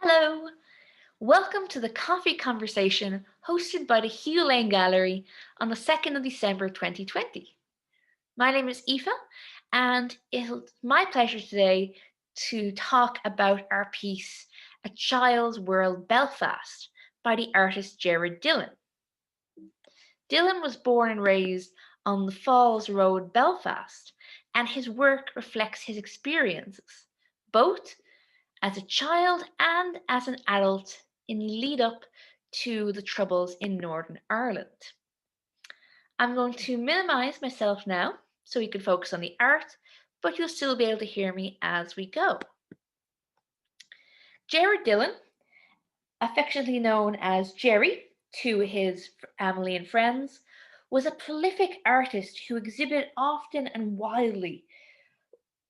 Hello, welcome to the coffee conversation hosted by the Hugh Gallery on the 2nd of December 2020. My name is Aoife, and it's my pleasure today to talk about our piece, A Child's World Belfast, by the artist Gerard Dillon. Dillon was born and raised on the Falls Road, Belfast, and his work reflects his experiences, both as a child and as an adult in lead up to the Troubles in Northern Ireland. I'm going to minimize myself now so we can focus on the art, but you'll still be able to hear me as we go. Gerard Dillon, affectionately known as Jerry to his family and friends, was a prolific artist who exhibited often and widely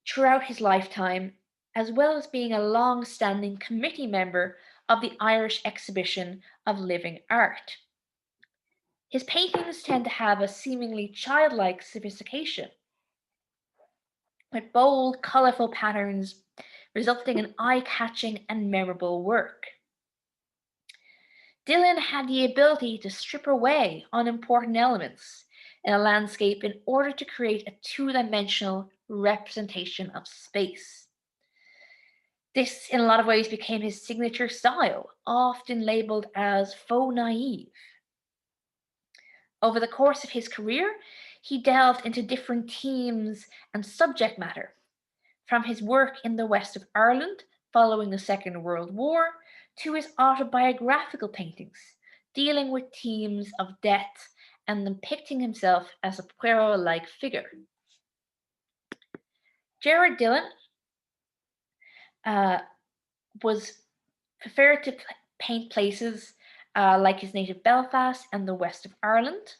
throughout his lifetime, as well as being a long-standing committee member of the Irish Exhibition of Living Art. His paintings tend to have a seemingly childlike sophistication, with bold, colourful patterns resulting in eye-catching and memorable work. Dillon had the ability to strip away unimportant elements in a landscape in order to create a two-dimensional representation of space. This, in a lot of ways, became his signature style, often labelled as faux naive. Over the course of his career, he delved into different themes and subject matter, from his work in the west of Ireland following the Second World War to his autobiographical paintings, dealing with themes of death and depicting himself as a Poirot-like figure. Gerard Dillon was preferred to paint places like his native Belfast and the west of Ireland.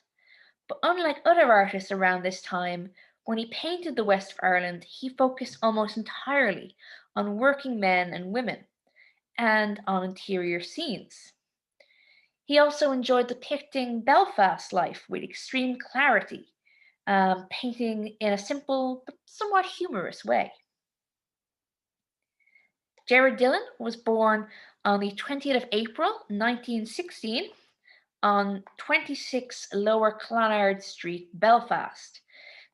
But unlike other artists around this time, when he painted the west of Ireland, he focused almost entirely on working men and women and on interior scenes. He also enjoyed depicting Belfast life with extreme clarity, painting in a simple but somewhat humorous way. Gerard Dillon was born on the 20th of April 1916 on 26 Lower Clonard Street, Belfast,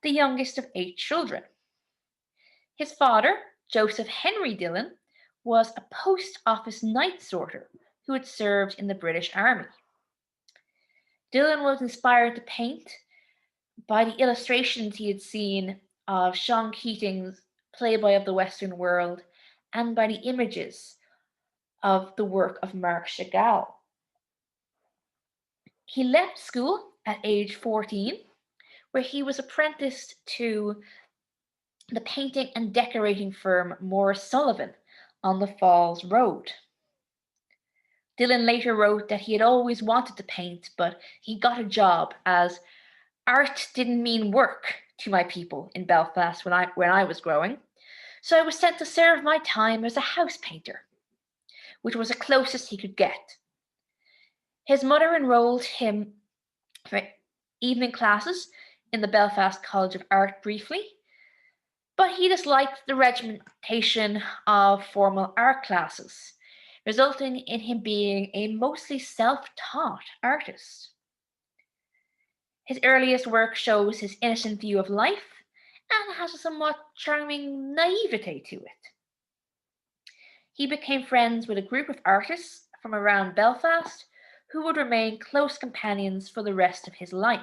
the youngest of 8 children. His father, Joseph Henry Dillon, was a post office night sorter who had served in the British Army. Dillon was inspired to paint by the illustrations he had seen of Sean Keating's Playboy of the Western World and by the images of the work of Marc Chagall. He left school at age 14, where he was apprenticed to the painting and decorating firm Morris Sullivan on the Falls Road. Dillon later wrote that he had always wanted to paint, but he got a job as art didn't mean work to my people in Belfast when I was growing, so I was sent to serve my time as a house painter, which was the closest he could get. His mother enrolled him for evening classes in the Belfast College of Art briefly, but he disliked the regimentation of formal art classes, resulting in him being a mostly self-taught artist. His earliest work shows his innocent view of life and has a somewhat charming naivete to it. He became friends with a group of artists from around Belfast who would remain close companions for the rest of his life.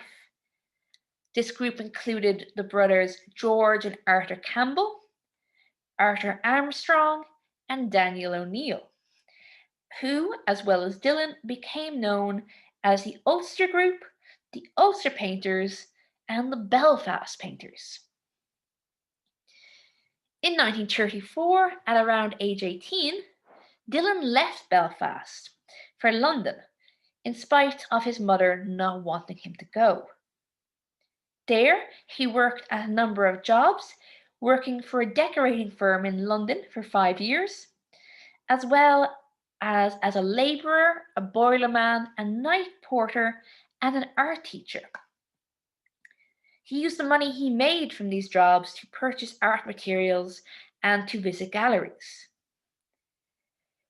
This group included the brothers George and Arthur Campbell, Arthur Armstrong, and Daniel O'Neill, who, as well as Dillon, became known as the Ulster Group, the Ulster Painters, and the Belfast Painters. In 1934, at around age 18, Dillon left Belfast for London, in spite of his mother not wanting him to go. There, he worked at a number of jobs, working for a decorating firm in London for 5 years, as well as a labourer, a boilerman, a night porter, and an art teacher. He used the money he made from these jobs to purchase art materials and to visit galleries.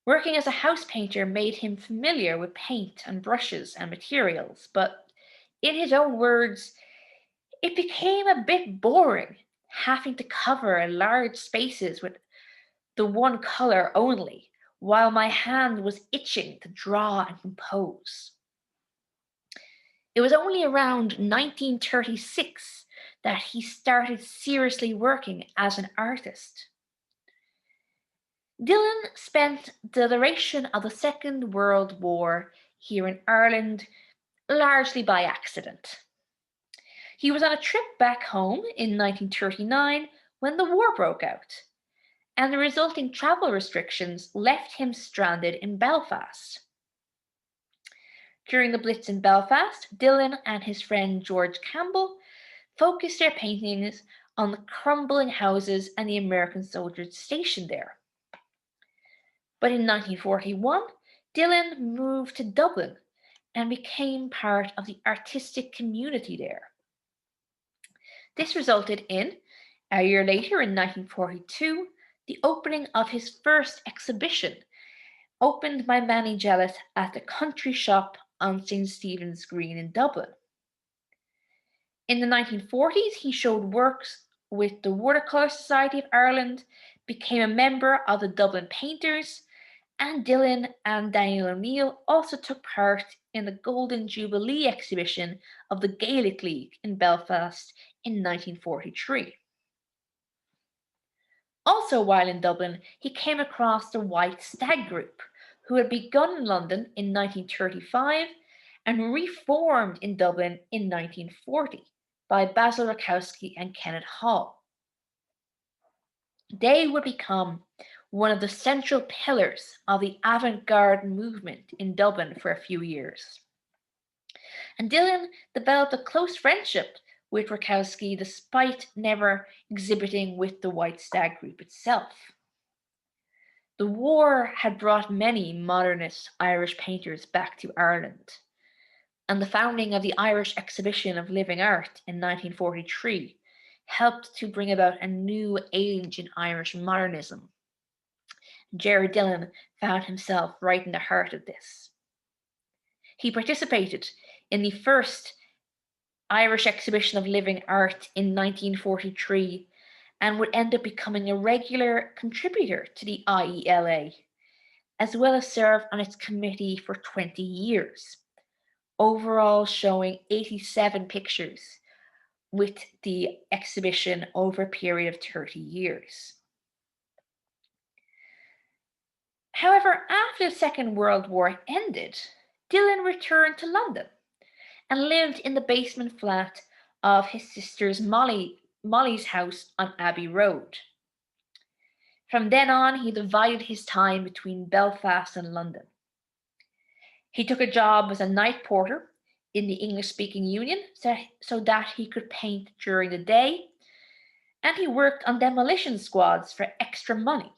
Working as a house painter made him familiar with paint and brushes and materials, but in his own words, it became a bit boring having to cover large spaces with the one colour only, while my hand was itching to draw and compose. It was only around 1936 that he started seriously working as an artist. Dillon spent the duration of the Second World War here in Ireland largely by accident. He was on a trip back home in 1939 when the war broke out, and the resulting travel restrictions left him stranded in Belfast. During the Blitz in Belfast, Dillon and his friend George Campbell focused their paintings on the crumbling houses and the American soldiers stationed there. But in 1941, Dillon moved to Dublin and became part of the artistic community there. This resulted in, a year later in 1942, the opening of his first exhibition, opened by Manny Jellett at the Country Shop on St. Stephen's Green in Dublin. In the 1940s, he showed works with the Watercolour Society of Ireland, became a member of the Dublin Painters, and Dillon and Daniel O'Neill also took part in the Golden Jubilee exhibition of the Gaelic League in Belfast in 1943. Also while in Dublin, he came across the White Stag Group, who had begun in London in 1935 and reformed in Dublin in 1940 by Basil Rakowski and Kenneth Hall. They would become one of the central pillars of the avant-garde movement in Dublin for a few years. And Dillon developed a close friendship with Rakowski despite never exhibiting with the White Stag Group itself. The war had brought many modernist Irish painters back to Ireland, and the founding of the Irish Exhibition of Living Art in 1943 helped to bring about a new age in Irish modernism. Gerard Dillon found himself right in the heart of this. He participated in the first Irish Exhibition of Living Art in 1943 and would end up becoming a regular contributor to the IELA, as well as serve on its committee for 20 years, overall showing 87 pictures with the exhibition over a period of 30 years. However, after the Second World War ended, Dillon returned to London and lived in the basement flat of his sister's Molly's house on Abbey Road. From then on, he divided his time between Belfast and London. He took a job as a night porter in the English-speaking Union so that he could paint during the day, and he worked on demolition squads for extra money.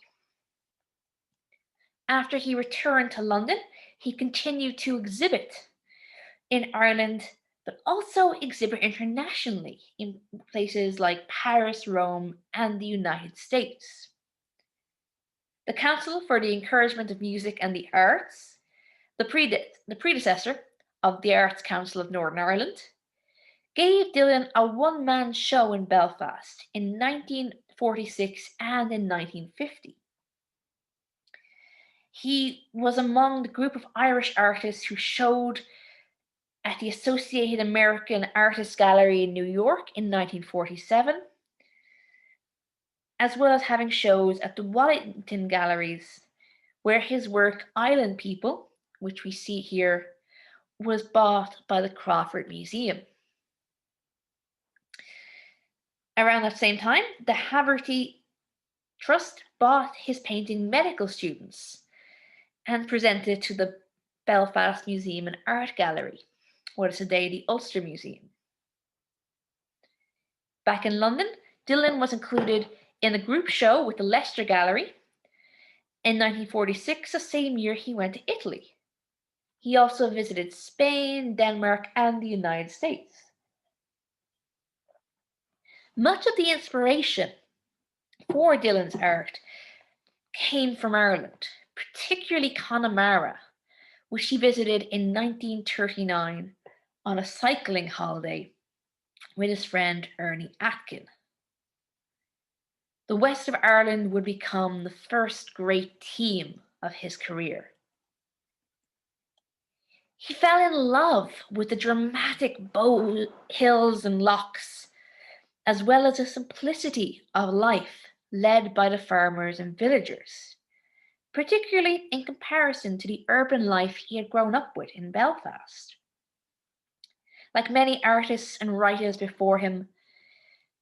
After he returned to London, he continued to exhibit in Ireland, but also exhibit internationally in places like Paris, Rome, and the United States. The Council for the Encouragement of Music and the Arts, the predecessor of the Arts Council of Northern Ireland, gave Dillon a one-man show in Belfast in 1946 and in 1950. He was among the group of Irish artists who showed at the Associated American Artists Gallery in New York in 1947, as well as having shows at the Wellington Galleries, where his work Island People, which we see here, was bought by the Crawford Museum. Around that same time, the Haverty Trust bought his painting Medical Students and presented it to the Belfast Museum and Art Gallery, what is today the Ulster Museum. Back in London, Dillon was included in a group show with the Leicester Gallery. In 1946, the same year he went to Italy. He also visited Spain, Denmark, and the United States. Much of the inspiration for Dillon's art came from Ireland, particularly Connemara, which he visited in 1939 on a cycling holiday with his friend Ernie Atkin. The West of Ireland would become the first great theme of his career. He fell in love with the dramatic bow hills and lochs, as well as the simplicity of life led by the farmers and villagers, particularly in comparison to the urban life he had grown up with in Belfast. Like many artists and writers before him,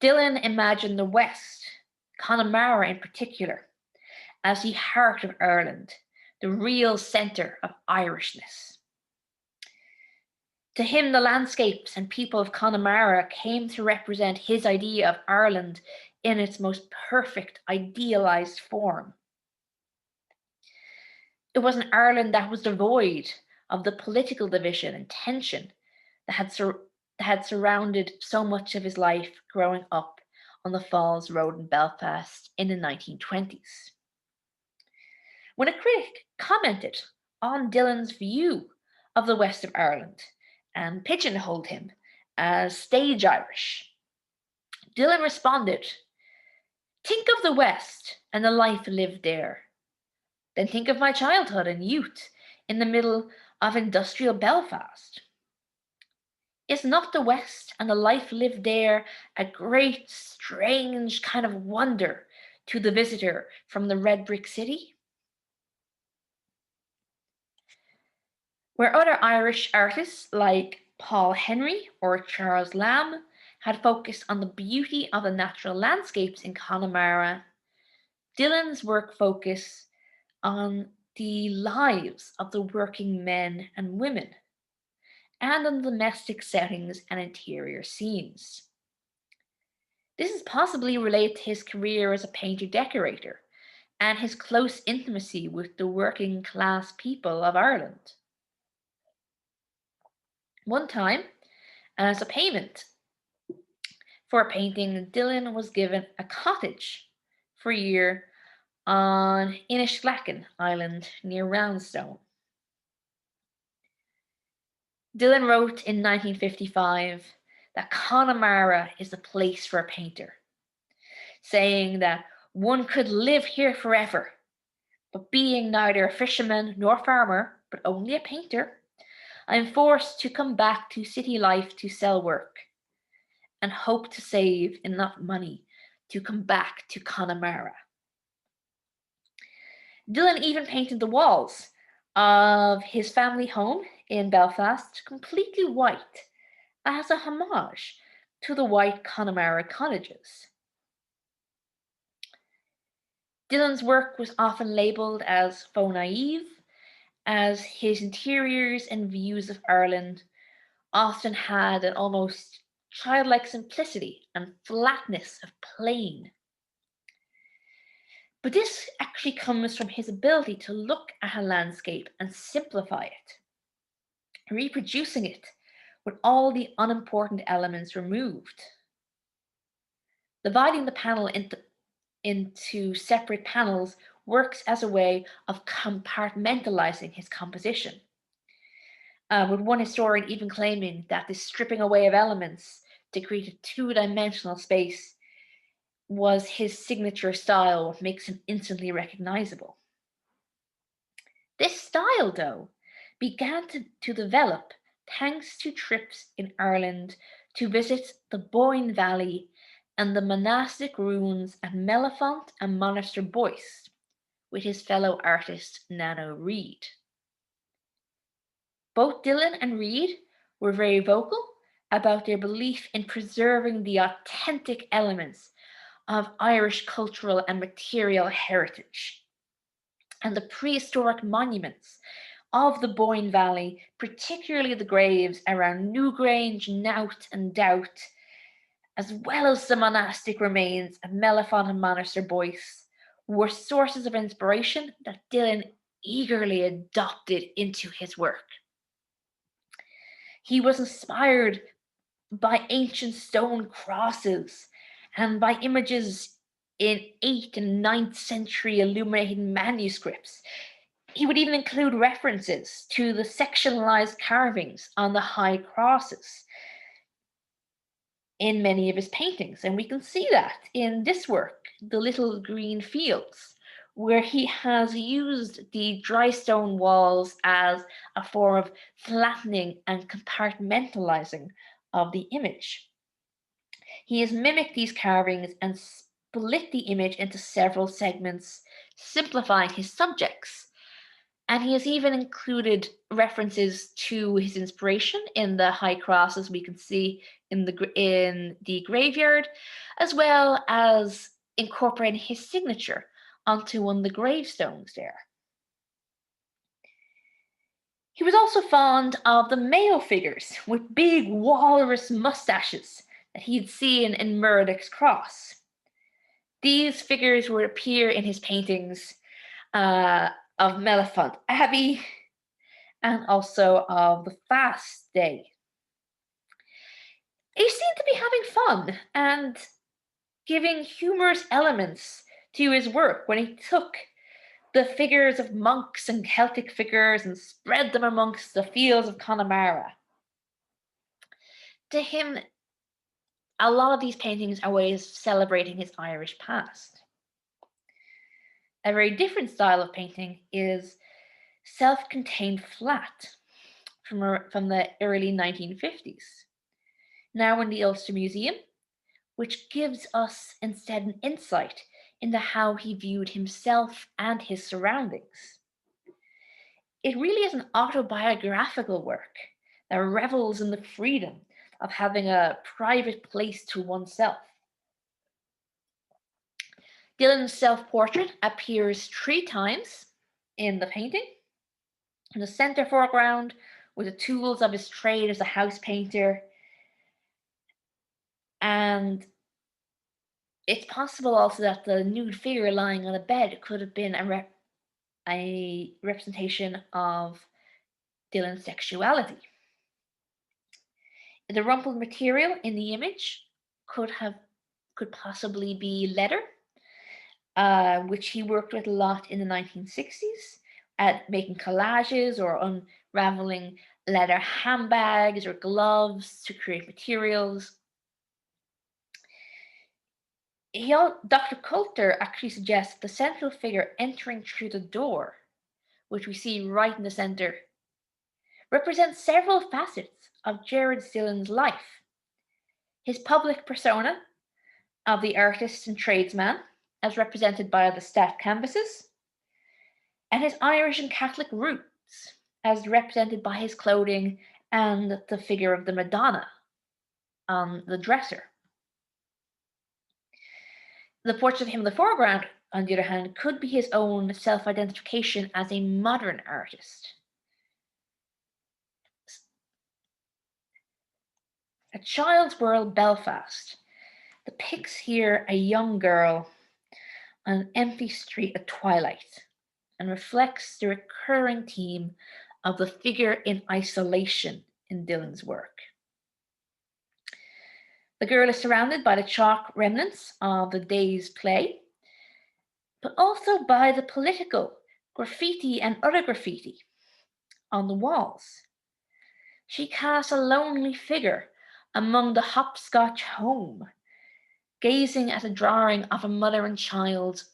Dillon imagined the West, Connemara in particular, as the heart of Ireland, the real centre of Irishness. To him, the landscapes and people of Connemara came to represent his idea of Ireland in its most perfect, idealised form. It was an Ireland that was devoid of the political division and tension that had surrounded so much of his life growing up on the Falls Road in Belfast in the 1920s. When a critic commented on Dillon's view of the West of Ireland and pigeonholed him as stage Irish, Dillon responded, "Think of the West and the life lived there. Then think of my childhood and youth in the middle of industrial Belfast. Is not the West and the life lived there a great, strange kind of wonder to the visitor from the red brick city?" Where other Irish artists like Paul Henry or Charles Lamb had focused on the beauty of the natural landscapes in Connemara, Dillon's work focused on the lives of the working men and women, and on domestic settings and interior scenes. This is possibly related to his career as a painter-decorator and his close intimacy with the working class people of Ireland. One time, as a payment for a painting, Dillon was given a cottage for a year on Innishlacken Island near Roundstone. Dillon wrote in 1955 that Connemara is the place for a painter, saying that one could live here forever, but being neither a fisherman nor farmer, but only a painter, I am forced to come back to city life to sell work, and hope to save enough money to come back to Connemara. Dillon even painted the walls of his family home in Belfast completely white as a homage to the white Connemara cottages. Dillon's work was often labelled as faux naive, as his interiors and views of Ireland often had an almost childlike simplicity and flatness of plane. But this actually comes from his ability to look at a landscape and simplify it, reproducing it with all the unimportant elements removed. Dividing the panel into separate panels works as a way of compartmentalizing his composition, with one historian even claiming that this stripping away of elements to create a two-dimensional space was his signature style, what makes him instantly recognizable. This style, though, began to develop thanks to trips in Ireland to visit the Boyne Valley and the monastic ruins at Mellifont and Monaster Boyce with his fellow artist Nano Reid. Both Dillon and Reid were very vocal about their belief in preserving the authentic elements of Irish cultural and material heritage, and the prehistoric monuments of the Boyne Valley, particularly the graves around Newgrange, Knowth and Doubt, as well as the monastic remains at Mellifont and Monaster Boyce, were sources of inspiration that Dillon eagerly adopted into his work. He was inspired by ancient stone crosses and by images in 8th and 9th century illuminated manuscripts, He would even include references to the sectionalized carvings on the high crosses in many of his paintings. And we can see that in this work, The Little Green Fields, where he has used the dry stone walls as a form of flattening and compartmentalizing of the image. He has mimicked these carvings and split the image into several segments, simplifying his subjects. And he has even included references to his inspiration in the high crosses we can see in the graveyard, as well as incorporating his signature onto one of the gravestones there. He was also fond of the male figures with big walrus mustaches that he'd seen in Murdoch's cross. These figures would appear in his paintings of Mellifont Abbey and also of the Fast Day. He seemed to be having fun and giving humorous elements to his work when he took the figures of monks and Celtic figures and spread them amongst the fields of Connemara. To him, a lot of these paintings are ways of celebrating his Irish past. A very different style of painting is self-contained flat from the early 1950s, now in the Ulster Museum, which gives us instead an insight into how he viewed himself and his surroundings. It really is an autobiographical work that revels in the freedom of having a private place to oneself. Dillon's self-portrait appears 3 times in the painting. In the centre foreground, with the tools of his trade as a house painter. And it's possible also that the nude figure lying on a bed could have been a representation of Dillon's sexuality. The rumpled material in the image could possibly be leather, which he worked with a lot in the 1960s at making collages or unraveling leather handbags or gloves to create materials. Dr. Coulter actually suggests the central figure entering through the door, which we see right in the center, represents several facets of Gerard Dillon's life. His public persona of the artist and tradesman, as represented by the stacked canvases, and his Irish and Catholic roots, as represented by his clothing and the figure of the Madonna on the dresser. The portrait of him in the foreground, on the other hand, could be his own self-identification as a modern artist. A Child's World, Belfast depicts here a young girl on an empty street at twilight and reflects the recurring theme of the figure in isolation in Dillon's work. The girl is surrounded by the chalk remnants of the day's play, but also by the political graffiti and other graffiti on the walls. She casts a lonely figure among the hopscotch home, gazing at a drawing of a mother and child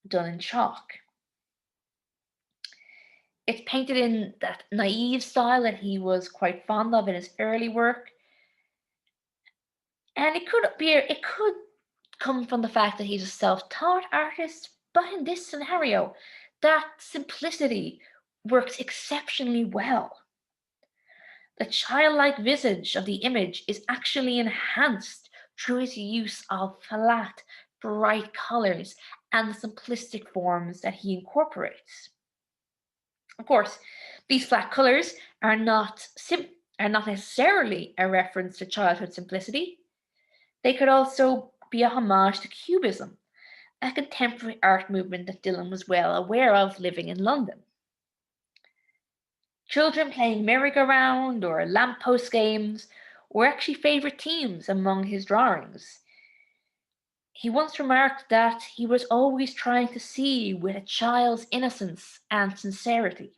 done in chalk. It's painted in that naive style that he was quite fond of in his early work. And it could come from the fact that he's a self-taught artist, but in this scenario, that simplicity works exceptionally well. The childlike visage of the image is actually enhanced through his use of flat, bright colors and the simplistic forms that he incorporates. Of course, these flat colors are not necessarily a reference to childhood simplicity. They could also be a homage to Cubism, a contemporary art movement that Dillon was well aware of living in London. Children playing merry-go-round or lamppost games were actually favourite themes among his drawings. He once remarked that he was always trying to see with a child's innocence and sincerity,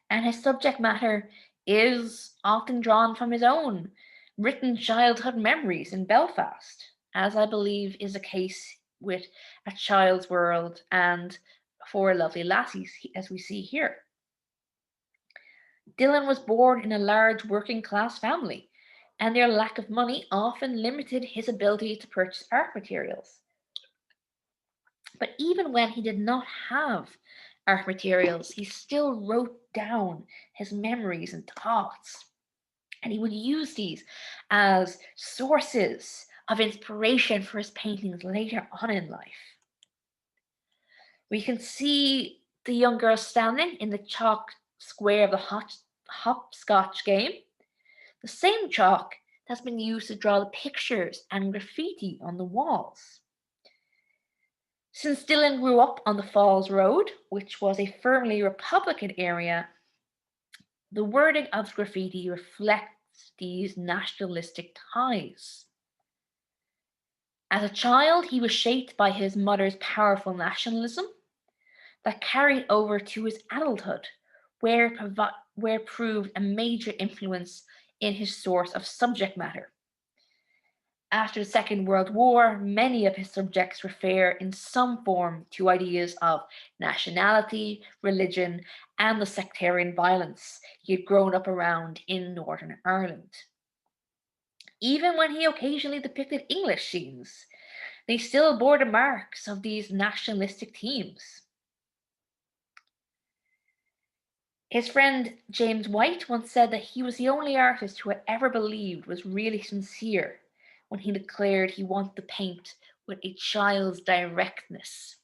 and his subject matter is often drawn from his own written childhood memories in Belfast, as I believe is the case with A Child's World and Four Lovely Lassies, as we see here. Dillon was born in a large working class family, and their lack of money often limited his ability to purchase art materials. But even when he did not have art materials, he still wrote down his memories and thoughts. And he would use these as sources of inspiration for his paintings later on in life. We can see the young girl standing in the chalk square of the hopscotch game, the same chalk that's been used to draw the pictures and graffiti on the walls. Since Dillon grew up on the Falls Road, which was a firmly Republican area, the wording of graffiti reflects these nationalistic ties. As a child, he was shaped by his mother's powerful nationalism that carried over to his adulthood, where it proved a major influence in his source of subject matter. After the Second World War, many of his subjects refer in some form to ideas of nationality, religion, and the sectarian violence he had grown up around in Northern Ireland. Even when he occasionally depicted English scenes, they still bore the marks of these nationalistic themes. His friend James White once said that he was the only artist who had ever believed was really sincere when he declared he wanted to paint with a child's directness.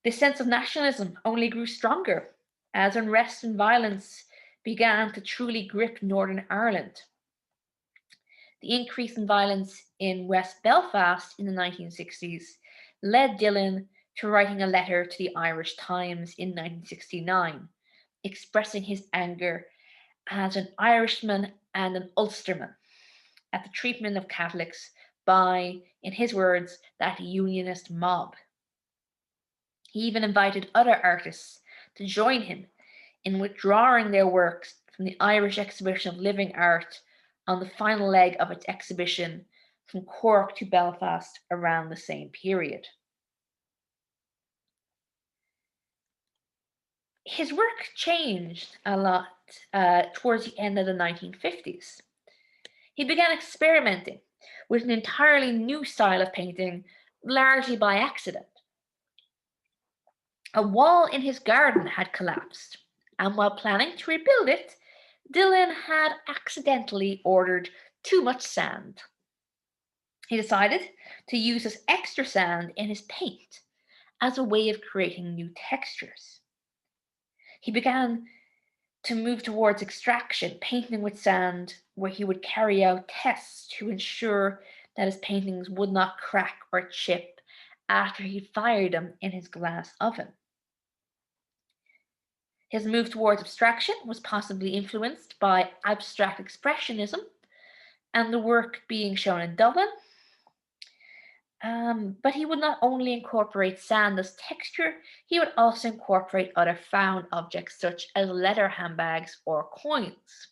This sense of nationalism only grew stronger as unrest and violence began to truly grip Northern Ireland. The increase in violence in West Belfast in the 1960s led Dillon to writing a letter to the Irish Times in 1969, expressing his anger as an Irishman and an Ulsterman at the treatment of Catholics by, in his words, that unionist mob. He even invited other artists to join him in withdrawing their works from the Irish Exhibition of Living Art on the final leg of its exhibition from Cork to Belfast around the same period. His work changed a lot towards the end of the 1950s. He began experimenting with an entirely new style of painting, largely by accident. A wall in his garden had collapsed, and while planning to rebuild it, Dillon had accidentally ordered too much sand. He decided to use this extra sand in his paint as a way of creating new textures. He began to move towards extraction, painting with sand, where he would carry out tests to ensure that his paintings would not crack or chip after he fired them in his glass oven. His move towards abstraction was possibly influenced by abstract expressionism and the work being shown in Dublin. But he would not only incorporate sand as texture, he would also incorporate other found objects such as leather handbags or coins.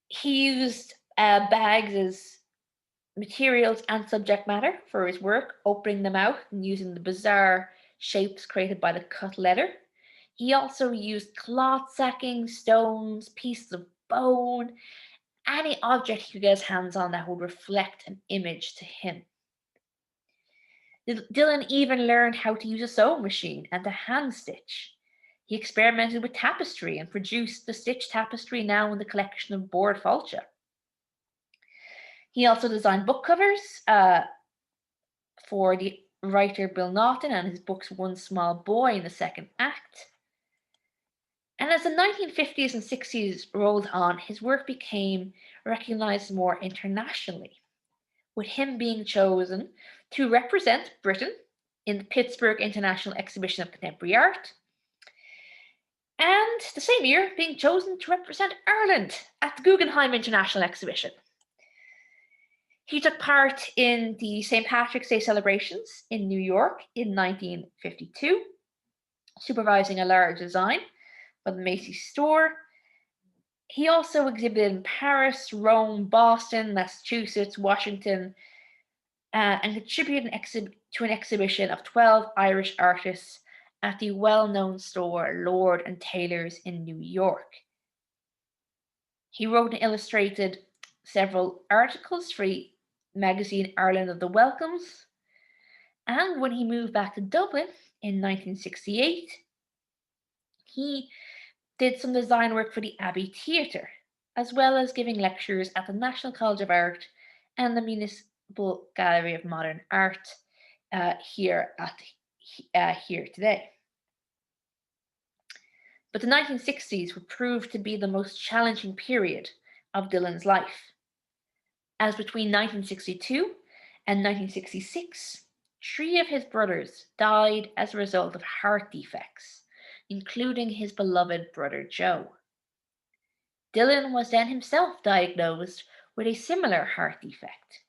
He used bags as materials and subject matter for his work, opening them out and using the bizarre shapes created by the cut leather. He also used cloth sacking, stones, pieces of bone, any object he could get his hands on that would reflect an image to him. Dillon even learned how to use a sewing machine and to hand stitch. He experimented with tapestry and produced the stitched tapestry now in the collection of Bord Fáilte. He also designed book covers for the writer Bill Naughton and his books One Small Boy in the Second Act. And as the 1950s and 60s rolled on, his work became recognized more internationally, with him being chosen to represent Britain in the Pittsburgh International Exhibition of Contemporary Art, and the same year being chosen to represent Ireland at the Guggenheim International Exhibition. He took part in the St. Patrick's Day celebrations in New York in 1952, supervising a large design for the Macy's store. He also exhibited in Paris, Rome, Boston, Massachusetts, Washington, and contributed to an exhibition of 12 Irish artists at the well-known store Lord and Taylor's in New York. He wrote and illustrated several articles for the magazine Ireland of the Welcomes, and when he moved back to Dublin in 1968, he did some design work for the Abbey Theatre, as well as giving lectures at the National College of Art and the Municipal Gallery of Modern Art here today. But the 1960s would prove to be the most challenging period of Dillon's life, as between 1962 and 1966, 3 of his brothers died as a result of heart defects, including his beloved brother Joe. Dillon was then himself diagnosed with a similar heart defect.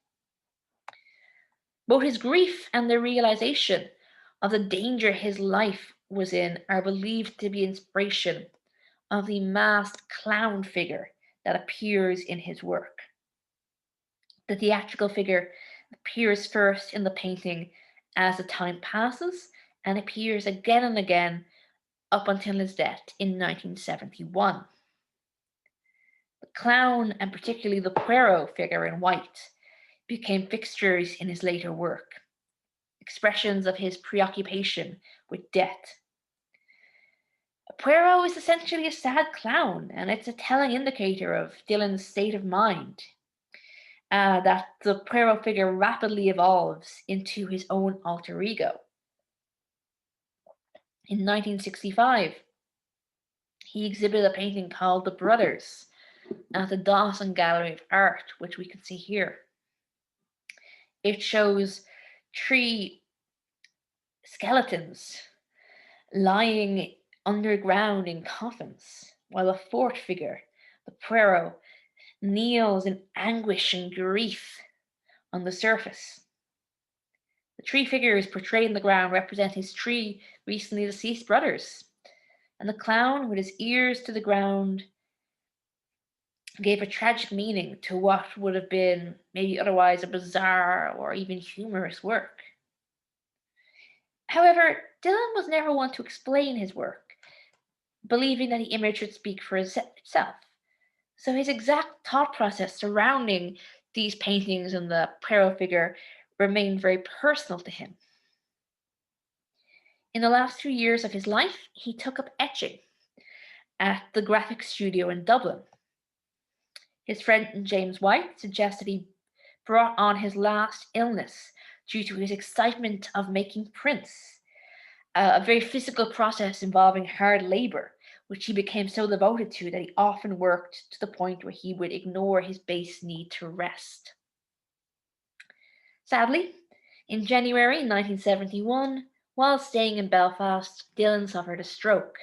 Both his grief and the realization of the danger his life was in are believed to be inspiration of the masked clown figure that appears in his work. The theatrical figure appears first in the painting as the time passes and appears again and again up until his death in 1971. The clown, and particularly the Poirot figure in white, became fixtures in his later work, expressions of his preoccupation with death. Poirot is essentially a sad clown, and it's a telling indicator of Dillon's state of mind, that the Poirot figure rapidly evolves into his own alter ego. In 1965, he exhibited a painting called The Brothers at the Dawson Gallery of Art, which we can see here. It shows 3 skeletons lying underground in coffins, while a 4th figure, the Poirot, kneels in anguish and grief on the surface. The 3 figures portrayed in the ground represent his 3 recently deceased brothers, and the clown, with his ears to the ground, gave a tragic meaning to what would have been maybe otherwise a bizarre or even humorous work. However, Dillon was never one to explain his work, believing that the image should speak for itself. So his exact thought process surrounding these paintings and the Poirot figure remained very personal to him. In the last 2 years of his life, he took up etching at the graphic studio in Dublin. His friend James White suggested he brought on his last illness due to his excitement of making prints, a very physical process involving hard labor, which he became so devoted to that he often worked to the point where he would ignore his base need to rest. Sadly, in January 1971, while staying in Belfast, Dillon suffered a stroke.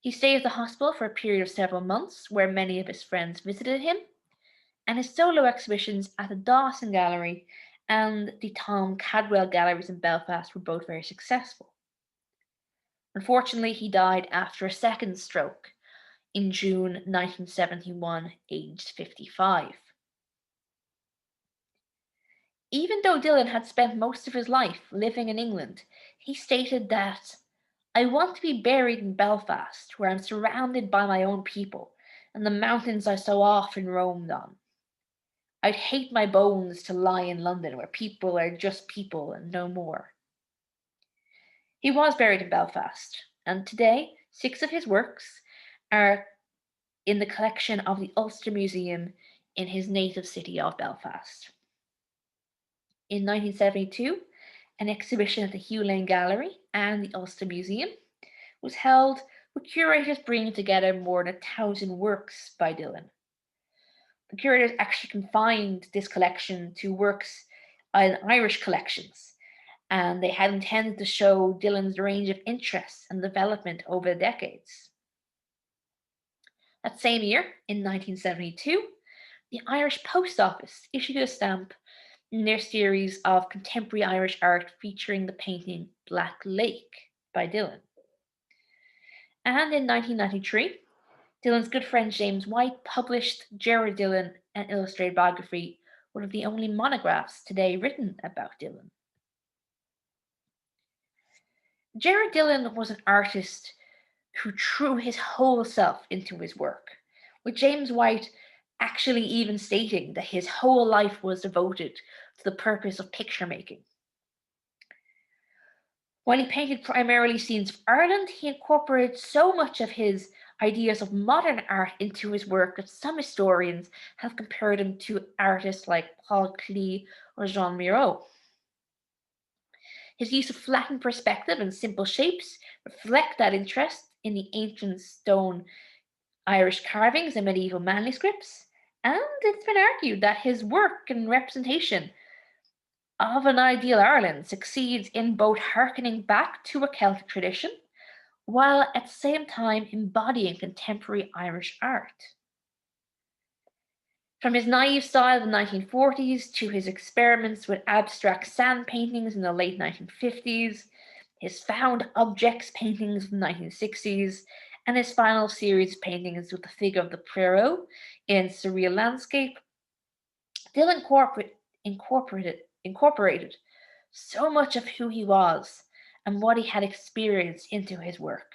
He stayed at the hospital for a period of several months, where many of his friends visited him, and his solo exhibitions at the Dawson Gallery and the Tom Cadwell Galleries in Belfast were both very successful. Unfortunately, he died after a second stroke in June 1971, aged 55. Even though Dillon had spent most of his life living in England, he stated that, "I want to be buried in Belfast, where I'm surrounded by my own people, and the mountains I so often roamed on. I'd hate my bones to lie in London, where people are just people and no more." He was buried in Belfast, and today 6 of his works are in the collection of the Ulster Museum in his native city of Belfast. In 1972, an exhibition at the Hugh Gallery and the Ulster Museum was held, with curators bringing together more than 1,000 works by Dillon. The curators actually confined this collection to works in Irish collections, and they had intended to show Dillon's range of interests and development over the decades. That same year, in 1972, the Irish Post Office issued a stamp in their series of contemporary Irish art featuring the painting Black Lake by Dillon. And in 1993, Dillon's good friend James White published Gerard Dillon, an illustrated biography, one of the only monographs today written about Dillon. Gerard Dillon was an artist who threw his whole self into his work, with James White actually even stating that his whole life was devoted to the purpose of picture making. While he painted primarily scenes of Ireland, he incorporated so much of his ideas of modern art into his work that some historians have compared him to artists like Paul Klee or Jean Miro. His use of flattened perspective and simple shapes reflect that interest in the ancient stone Irish carvings and medieval manuscripts, and it's been argued that his work and representation of an ideal Ireland succeeds in both harkening back to a Celtic tradition while at the same time embodying contemporary Irish art. From his naive style of the 1940s to his experiments with abstract sand paintings in the late 1950s, his found objects paintings of the 1960s, and his final series of paintings with the figure of the Pierrot in surreal landscape, Dillon incorporated so much of who he was and what he had experienced into his work.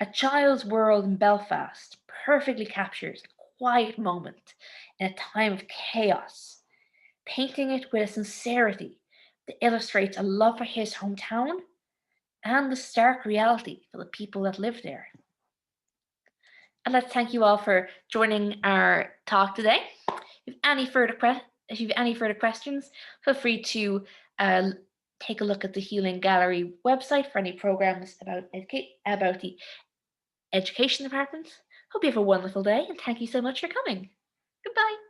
A Child's World in Belfast perfectly captures a quiet moment in a time of chaos, painting it with a sincerity that illustrates a love for his hometown and the stark reality for the people that live there. And let's thank you all for joining our talk today. If you have any further questions, feel free to take a look at the Healing Gallery website for any programs about the Education Department. Hope you have a wonderful day, and thank you so much for coming. Goodbye.